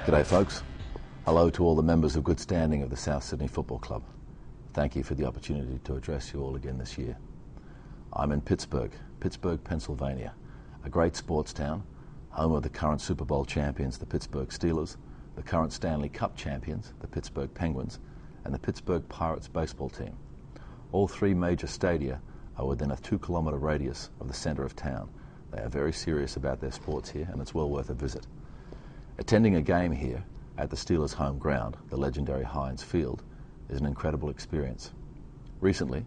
G'day folks. Hello to all the members of good standing of the South Sydney Football Club. Thank you for the opportunity to address you all again this year. I'm in Pittsburgh, Pennsylvania, a great sports town, home of the current Super Bowl champions, the Pittsburgh Steelers, the current Stanley Cup champions, the Pittsburgh Penguins, and the Pittsburgh Pirates baseball team. All three major stadia are within a 2-kilometre radius of the centre of town. They are very serious about their sports here, and it's well worth a visit. Attending a game here at the Steelers' home ground, the legendary Heinz Field, is an incredible experience. Recently,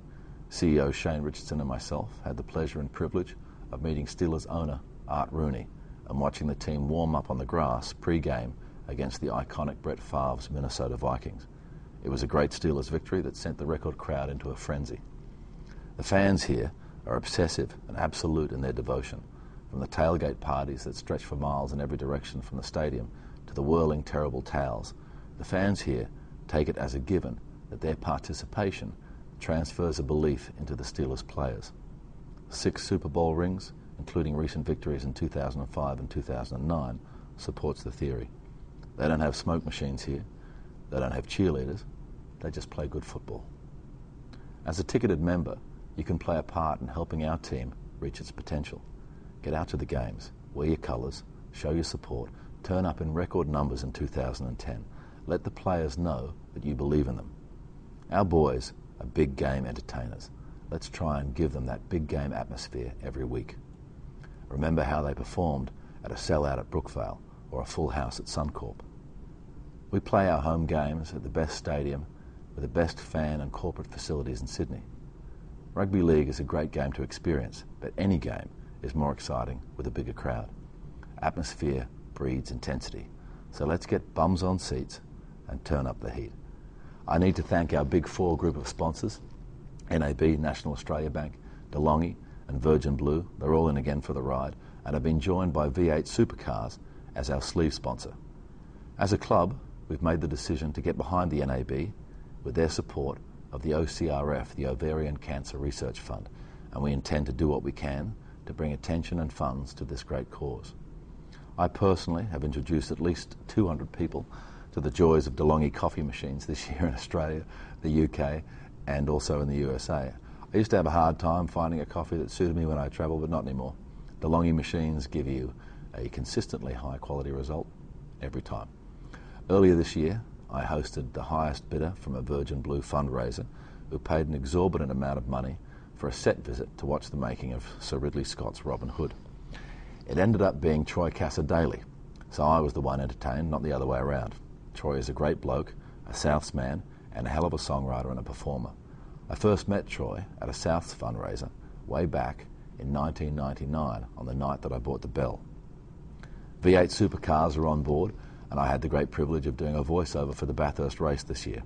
CEO Shane Richardson and myself had the pleasure and privilege of meeting Steelers owner Art Rooney and watching the team warm up on the grass pre-game against the iconic Brett Favre's Minnesota Vikings. It was a great Steelers victory that sent the record crowd into a frenzy. The fans here are obsessive and absolute in their devotion, from the tailgate parties that stretch for miles in every direction from the stadium to the whirling terrible towels. The fans here take it as a given that their participation transfers a belief into the Steelers players. 6 Super Bowl rings, including recent victories in 2005 and 2009, supports the theory. They don't have smoke machines here. They don't have cheerleaders. They just play good football. As a ticketed member, you can play a part in helping our team reach its potential. Get out to the games, wear your colours, show your support, turn up in record numbers in 2010. Let the players know that you believe in them. Our boys are big game entertainers. Let's try and give them that big game atmosphere every week. Remember how they performed at a sellout at Brookvale or a full house at Suncorp. We play our home games at the best stadium with the best fan and corporate facilities in Sydney. Rugby league is a great game to experience, but any game is more exciting with a bigger crowd. Atmosphere breeds intensity. So let's get bums on seats and turn up the heat. I need to thank our Big Four group of sponsors, NAB, National Australia Bank, DeLonghi and Virgin Blue. They're all in again for the ride and have been joined by V8 Supercars as our sleeve sponsor. As a club, we've made the decision to get behind the NAB with their support of the OCRF, the Ovarian Cancer Research Fund, and we intend to do what we can to bring attention and funds to this great cause. I personally have introduced at least 200 people to the joys of DeLonghi coffee machines this year in Australia, the UK, and also in the USA. I used to have a hard time finding a coffee that suited me when I travel, but not anymore. DeLonghi machines give you a consistently high quality result every time. Earlier this year, I hosted the highest bidder from a Virgin Blue fundraiser who paid an exorbitant amount of money for a set visit to watch the making of Sir Ridley Scott's Robin Hood. It ended up being Troy Cassar-Daley, so I was the one entertained, not the other way around. Troy is a great bloke, a Souths man, and a hell of a songwriter and a performer. I first met Troy at a Souths fundraiser way back in 1999 on the night that I bought the Bell. V8 Supercars are on board, and I had the great privilege of doing a voiceover for the Bathurst race this year.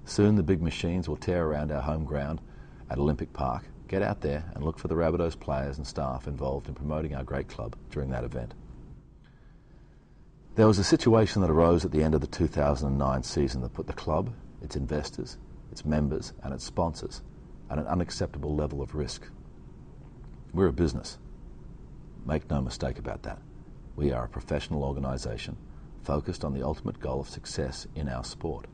Soon the big machines will tear around our home ground at Olympic Park. Get out there and look for the Rabbitohs players and staff involved in promoting our great club during that event. There was a situation that arose at the end of the 2009 season that put the club, its investors, its members and its sponsors at an unacceptable level of risk. We're a business. Make no mistake about that. We are a professional organisation focused on the ultimate goal of success in our sport.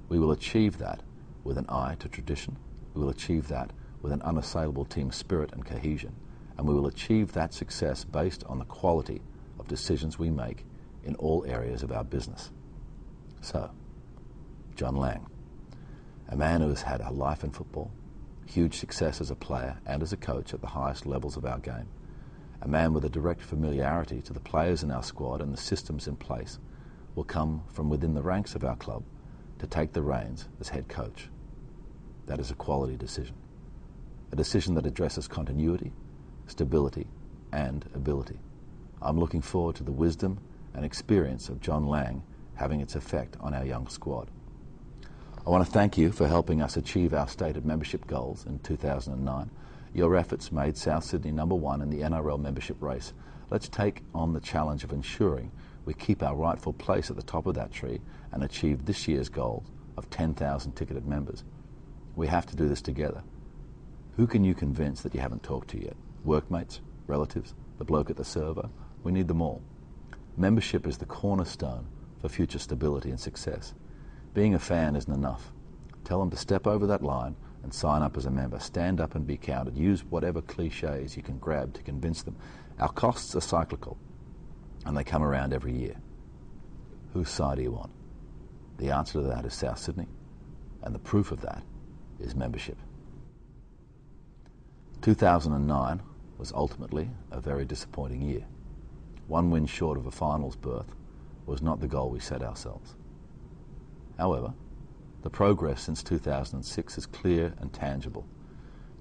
We will achieve that with an eye to tradition. We will achieve that with an unassailable team spirit and cohesion, and we will achieve that success based on the quality of decisions we make in all areas of our business. So, John Lang, a man who has had a life in football, huge success as a player and as a coach at the highest levels of our game, a man with a direct familiarity to the players in our squad and the systems in place, will come from within the ranks of our club to take the reins as head coach. That is a quality decision. A decision that addresses continuity, stability, and ability. I'm looking forward to the wisdom and experience of John Lang having its effect on our young squad. I want to thank you for helping us achieve our stated membership goals in 2009. Your efforts made South Sydney #1 in the NRL membership race. Let's take on the challenge of ensuring we keep our rightful place at the top of that tree and achieve this year's goal of 10,000 ticketed members. We have to do this together. Who can you convince that you haven't talked to yet? Workmates? Relatives? The bloke at the server? We need them all. Membership is the cornerstone for future stability and success. Being a fan isn't enough. Tell them to step over that line and sign up as a member. Stand up and be counted. Use whatever cliches you can grab to convince them. Our costs are cyclical, and they come around every year. Whose side do you want? The answer to that is South Sydney, and the proof of that is membership. 2009 was ultimately a very disappointing year. One win short of a finals berth was not the goal we set ourselves. However, the progress since 2006 is clear and tangible.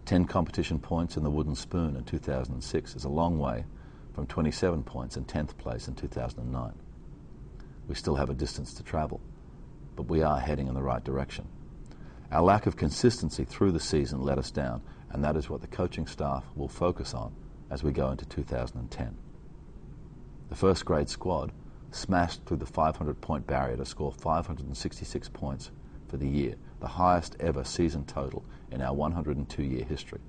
10 competition points in the wooden spoon in 2006 is a long way from 27 points in 10th place in 2009. We still have a distance to travel, but we are heading in the right direction. Our lack of consistency through the season let us down, and that is what the coaching staff will focus on as we go into 2010. The first grade squad smashed through the 500-point barrier to score 566 points for the year, the highest ever season total in our 102-year history.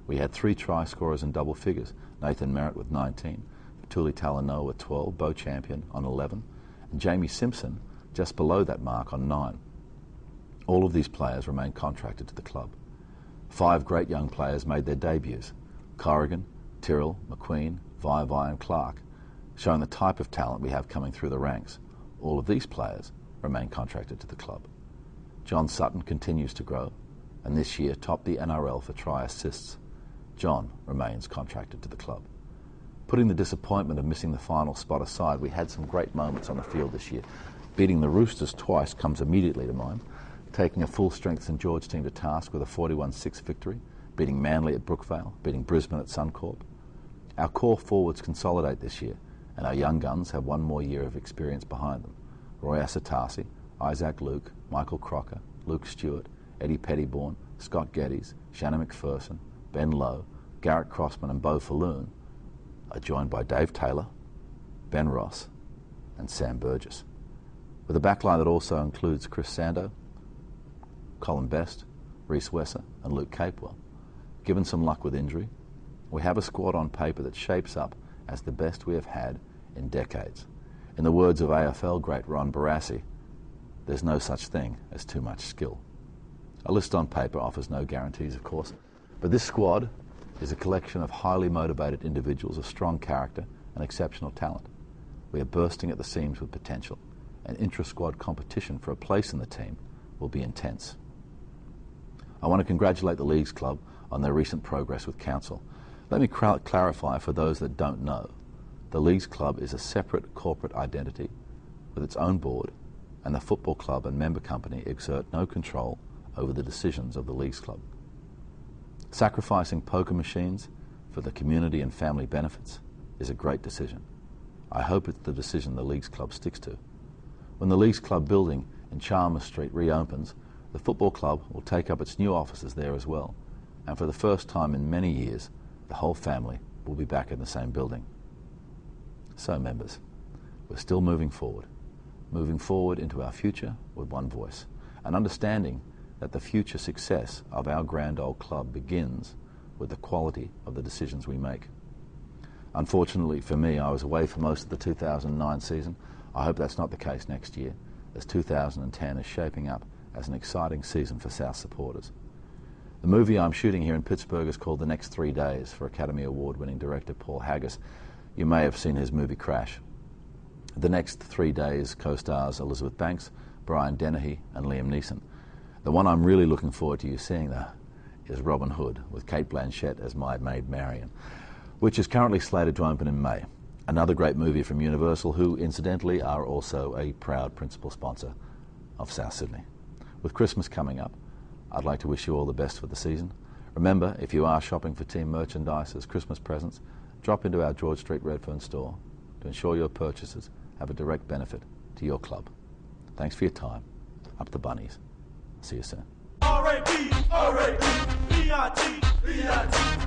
We had 3 try scorers in double figures, Nathan Merritt with 19, Tuli Talanoa with 12, Bo Champion on 11, and Jamie Simpson just below that mark on 9. All of these players remain contracted to the club. 5 great young players made their debuts, Corrigan, Tyrrell, McQueen, Vai and Clark, showing the type of talent we have coming through the ranks. All of these players remain contracted to the club. John Sutton continues to grow, and this year topped the NRL for try assists. John remains contracted to the club. Putting the disappointment of missing the final spot aside, we had some great moments on the field this year. Beating the Roosters twice comes immediately to mind. Taking a full-strength St George team to task with a 41-6 victory, beating Manly at Brookvale, beating Brisbane at Suncorp. Our core forwards consolidate this year, and our young guns have one more year of experience behind them. Roy Asatasi, Isaac Luke, Michael Crocker, Luke Stewart, Eddie Pettybourne, Scott Geddes, Shannon McPherson, Ben Lowe, Garrett Crossman and Beau Falloon are joined by Dave Taylor, Ben Ross and Sam Burgess. With a backline that also includes Chris Sando, Colin Best, Reece Wesser and Luke Capewell. Given some luck with injury, we have a squad on paper that shapes up as the best we have had in decades. In the words of AFL great Ron Barassi, there's no such thing as too much skill. A list on paper offers no guarantees, of course, but this squad is a collection of highly motivated individuals of strong character and exceptional talent. We are bursting at the seams with potential, and intra-squad competition for a place in the team will be intense. I want to congratulate the Leagues Club on their recent progress with Council. Let me clarify for those that don't know. The Leagues Club is a separate corporate identity with its own board, and the football club and member company exert no control over the decisions of the Leagues Club. Sacrificing poker machines for the community and family benefits is a great decision. I hope it's the decision the Leagues Club sticks to. When the Leagues Club building in Chalmers Street reopens, the football club will take up its new offices there as well, and for the first time in many years, the whole family will be back in the same building. So members, we're still moving forward into our future with one voice, and understanding that the future success of our grand old club begins with the quality of the decisions we make. Unfortunately for me, I was away for most of the 2009 season. I hope that's not the case next year, as 2010 is shaping up as an exciting season for South supporters. The movie I'm shooting here in Pittsburgh is called The Next 3 Days for Academy Award-winning director Paul Haggis. You may have seen his movie Crash. The Next 3 Days co-stars Elizabeth Banks, Brian Dennehy and Liam Neeson. The one I'm really looking forward to you seeing, though, is Robin Hood, with Cate Blanchett as my maid Marion, which is currently slated to open in May. Another great movie from Universal, who, incidentally, are also a proud principal sponsor of South Sydney. With Christmas coming up, I'd like to wish you all the best for the season. Remember, if you are shopping for team merchandise as Christmas presents, drop into our George Street Redfern store to ensure your purchases have a direct benefit to your club. Thanks for your time. Up the bunnies. See you soon. R-A-B-R-A-B-B-I-T-B-I-T